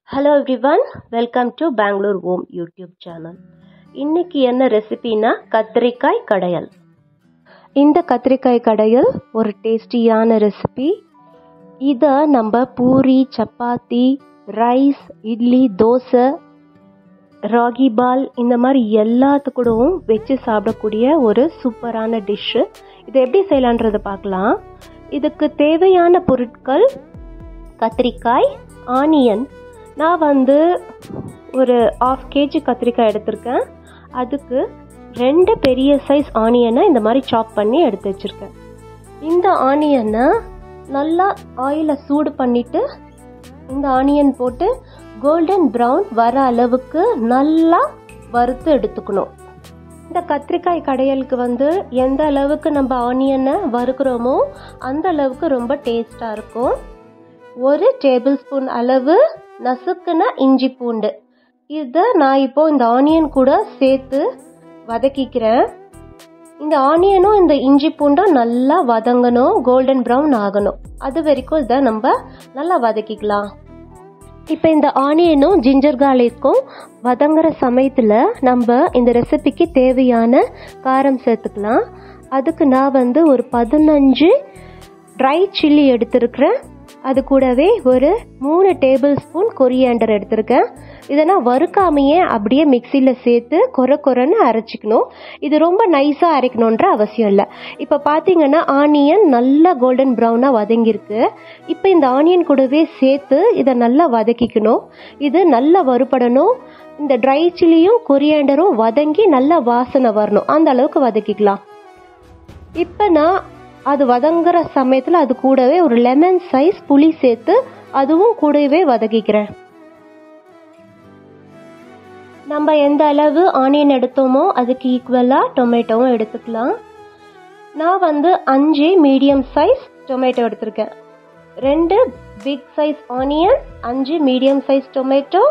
Hello everyone, welcome to Bangalore Home YouTube channel. இன்னைக்கு என்ன ரெசிபினா கத்திரிக்காய் கடையல். இந்த கத்திரிக்காய் கடையல் ஒரு டேஸ்டியான ரெசிபி. இதை நம்ம பூரி, சப்பாத்தி, ரைஸ், இட்லி, தோசை, ராகி பால் இந்த மாதிரி எல்லாத்துக்கூடவும் வச்சு சாப்பிடக்கூடிய ஒரு சூப்பரான டிஷ்ஷு. இதை எப்படி செய்யலான்றதை பார்க்கலாம். இதுக்கு தேவையான பொருட்கள் கத்திரிக்காய், ஆனியன். நான் ஒரு 1/2 kg கத்திரிக்காய் எடுத்திருக்கேன். அதுக்கு 2 பெரிய சைஸ் ஆனியனை இந்த மாதிரி சாப் பண்ணி எடுத்து வச்சுருக்கேன். இந்த ஆனியனை நல்லா ஆயிலை சூடு பண்ணிவிட்டு இந்த ஆனியன் போட்டு கோல்டன் ப்ரௌன் வர அளவுக்கு நல்லா வறுத்து எடுத்துக்கணும். இந்த கத்திரிக்காய் கடையலுக்கு எந்த அளவுக்கு நம்ம ஆனியனை வறுக்கிறோமோ அந்த அளவுக்கு ரொம்ப டேஸ்டாக இருக்கும். 1 டேபிள் ஸ்பூன் அளவு நசுக்குன இஞ்சி பூண்டு. இதை நான் இப்போ இந்த ஆனியன் கூட சேர்த்து வதக்கிக்கிறேன். இந்த ஆனியனும் இந்த இஞ்சி பூண்டும் நல்லா வதங்கணும், கோல்டன் ப்ரௌன் ஆகணும். அது வரைக்கும் இதை நம்ம நல்லா வதக்கிக்கலாம். இப்போ இந்த ஆனியனும் ஜிஞ்சர் கார்லிக்கும் வதங்குற சமயத்தில் நம்ம இந்த ரெசிபிக்கு தேவையான காரம் சேர்த்துக்கலாம். அதுக்கு நான் ஒரு 15 ட்ரை சில்லி எடுத்துருக்கிறேன். அது கூடவே ஒரு 3 டேபிள் ஸ்பூன் கொரியாண்டர் எடுத்திருக்கேன். இதை நான் வறுக்காமையே அப்படியே மிக்சியில் சேர்த்து கொரன்னு அரைச்சிக்கணும். இது ரொம்ப நைஸாக அரைக்கணுன்ற அவசியம் இல்லை. இப்போ பார்த்தீங்கன்னா ஆனியன் நல்லா கோல்டன் ப்ரௌனாக வதங்கியிருக்கு. இப்போ இந்த ஆனியன் கூடவே சேர்த்து இதை நல்லா வதக்கிக்கணும். இது நல்லா வறுபடணும். இந்த ட்ரை சில்லியும் கொரியாண்டரும் வதங்கி நல்லா வாசனை வரணும். அந்த அளவுக்கு வதக்கிக்கலாம். இப்போ நான் அது வதங்குற சமயத்தில் அது கூடவே ஒரு லெமன் சைஸ் புளி சேர்த்து அதுவும் கூடவே வதக்கிக்கிறேன். நம்ம எந்த அளவு ஆனியன் எடுத்தோமோ அதுக்கு ஈக்குவலாக டொமேட்டோவும் எடுத்துக்கலாம். நான் 5 மீடியம் சைஸ் டொமேட்டோ எடுத்திருக்கேன். 2 big size onion, 5 medium size tomato.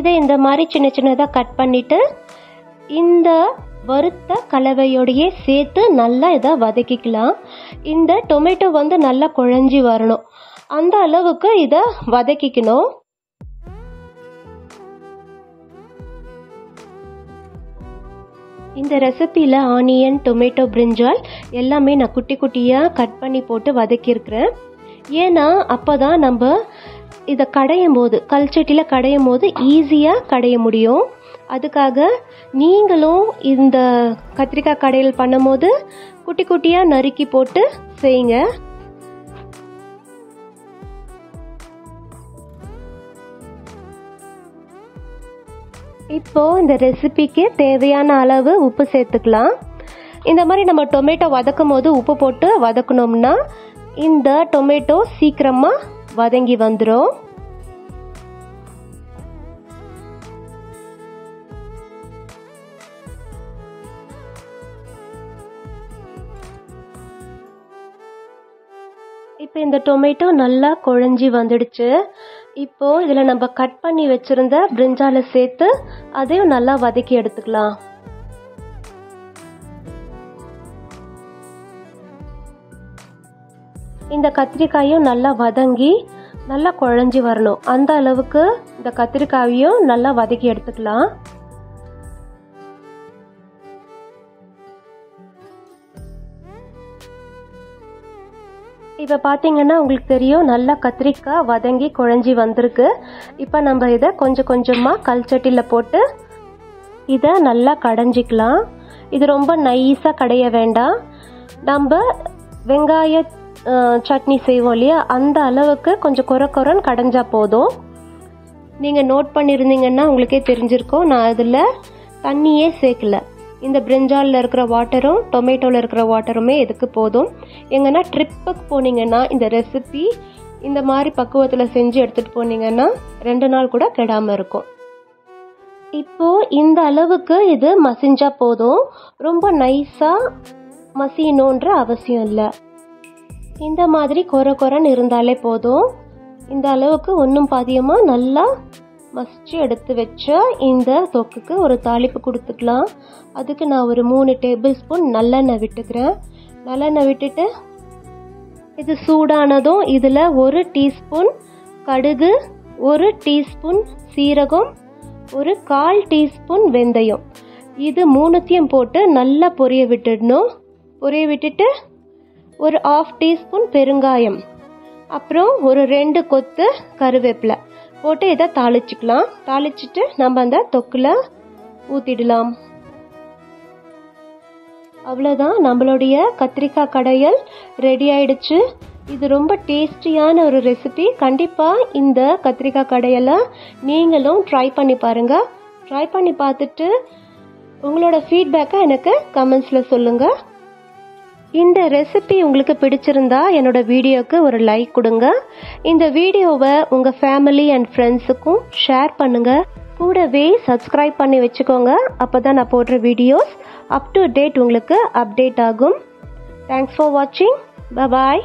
இதை இந்த மாதிரி சின்ன சின்னதாக கட் பண்ணிவிட்டு இந்த வறுத்த கலவையோடையே சேர்த்து நல்லா இதை வதக்கிக்கலாம். இந்த டொமேட்டோ நல்லா குழஞ்சி வரணும். அந்த அளவுக்கு இதை வதக்கிக்கணும். இந்த ரெசிபியில் ஆனியன், டொமேட்டோ, பிரிஞ்சால் எல்லாமே நான் குட்டி குட்டியாக கட் பண்ணி போட்டு வதக்கியிருக்கிறேன். ஏன்னா அப்போ தான் நம்ம இதை கடையும் போது, கல்சட்டியில் கடையும் போது ஈஸியாக கடைய முடியும். அதுக்காக நீங்களும் இந்த கத்திரிக்காய் கடையல் பண்ணும் போது குட்டி குட்டியாக நறுக்கி போட்டு செய்யுங்க. இப்போ இந்த ரெசிபிக்கு தேவையான அளவு உப்பு சேர்த்துக்கலாம். இந்த மாதிரி நம்ம டொமேட்டோ வதக்கும் போது உப்பு போட்டு வதக்கணும்னா இந்த டொமேட்டோ சீக்கிரமாக வதங்கி வந்துடும். இப்போ இந்த டொமேட்டோ நல்லா குழஞ்சி வந்துடுச்சு. இப்போ இதில் நம்ம கட் பண்ணி வச்சிருந்த பிரிஞ்சாலை சேர்த்து அதையும் நல்லா வதக்கி எடுத்துக்கலாம். இந்த கத்திரிக்காயும் நல்லா வதங்கி நல்லா குழஞ்சி வரணும். அந்த அளவுக்கு இந்த கத்திரிக்காயையும் நல்லா வதக்கி எடுத்துக்கலாம். இப்போ பார்த்தீங்கன்னா உங்களுக்கு தெரியும், நல்லா கத்திரிக்காய் வதங்கி குழஞ்சி வந்திருக்கு. இப்போ நம்ம இதை கொஞ்சம் கொஞ்சமாக கல்சட்டியில் போட்டு இதை நல்லா கடைஞ்சிக்கலாம். இது ரொம்ப நைஸாக கடைய வேண்டாம். நம்ம வெங்காய சட்னி செய்வோம் இல்லையா, அந்த அளவுக்கு கொஞ்சம் கொரன்னு கடைஞ்சா போதும். நீங்கள் நோட் பண்ணியிருந்தீங்கன்னா உங்களுக்கே தெரிஞ்சிருக்கும், நான் அதில் தண்ணியே சேர்க்கல. இந்த பிரிஞ்சாலில் இருக்கிற வாட்டரும் டொமேட்டோவில் இருக்கிற வாட்டருமே இதுக்கு போதும். எங்கன்னா ட்ரிப்புக்கு போனீங்கன்னா இந்த ரெசிபி இந்த மாதிரி பக்குவத்தில் செஞ்சு எடுத்துகிட்டு போனீங்கன்னா 2 நாள் கூட கெடாமல் இருக்கும். இப்போது இந்த அளவுக்கு இது மசிஞ்சா போதும். ரொம்ப நைஸாக மசியணுன்ற அவசியம் இல்லை. இந்த மாதிரி கொரன்னு இருந்தாலே போதும். இந்த அளவுக்கு ஒன்றும் பாதியமாக நல்லா மசிச்சு எடுத்து வச்ச இந்த தொக்குக்கு ஒரு தாளிப்பு கொடுத்துக்கலாம். அதுக்கு நான் ஒரு 3 டேபிள் ஸ்பூன் நல்லெண்ணெய் விட்டுக்கிறேன். நல்லெண்ணெய் விட்டுட்டு இது சூடானதும் இதில் 1 டீஸ்பூன் கடுகு, 1 டீஸ்பூன் சீரகம், ஒரு 1/4 டீஸ்பூன் வெந்தயம். இது மூணுத்தையும் போட்டு நல்லா பொரிய விட்டுடணும். பொரிய விட்டுட்டு ஒரு 1/2 டீஸ்பூன் பெருங்காயம், அப்புறம் ஒரு 2 கொத்து கருவேப்பிலை போட்டு இதை தாளிச்சுக்கலாம். தாளிச்சுட்டு நம்ம அந்த தொக்குல ஊற்றிடலாம். அவ்வளோதான், நம்மளுடைய கத்திரிக்காய் கடையல் ரெடி ஆயிடுச்சு. இது ரொம்ப டேஸ்டியான ஒரு ரெசிபி. கண்டிப்பாக இந்த கத்திரிக்காய் கடையலை நீங்களும் ட்ரை பண்ணி பாருங்கள். ட்ரை பண்ணி பார்த்துட்டு உங்களோட ஃபீட்பேக்கை எனக்கு கமெண்ட்ஸில் சொல்லுங்கள். இந்த ரெசிபி உங்களுக்கு பிடிச்சிருந்தா என்னோட வீடியோக்கு ஒரு லைக் கொடுங்க. இந்த வீடியோவை உங்கள் ஃபேமிலி அண்ட் ஃப்ரெண்ட்ஸுக்கும் ஷேர் பண்ணுங்கள். கூடவே சப்ஸ்கிரைப் பண்ணி வச்சுக்கோங்க. அப்போ தான் நான் போடுற வீடியோஸ் அப் டு டேட் உங்களுக்கு அப்டேட் ஆகும். தேங்க்ஸ் ஃபார் வாட்சிங். Bye bye.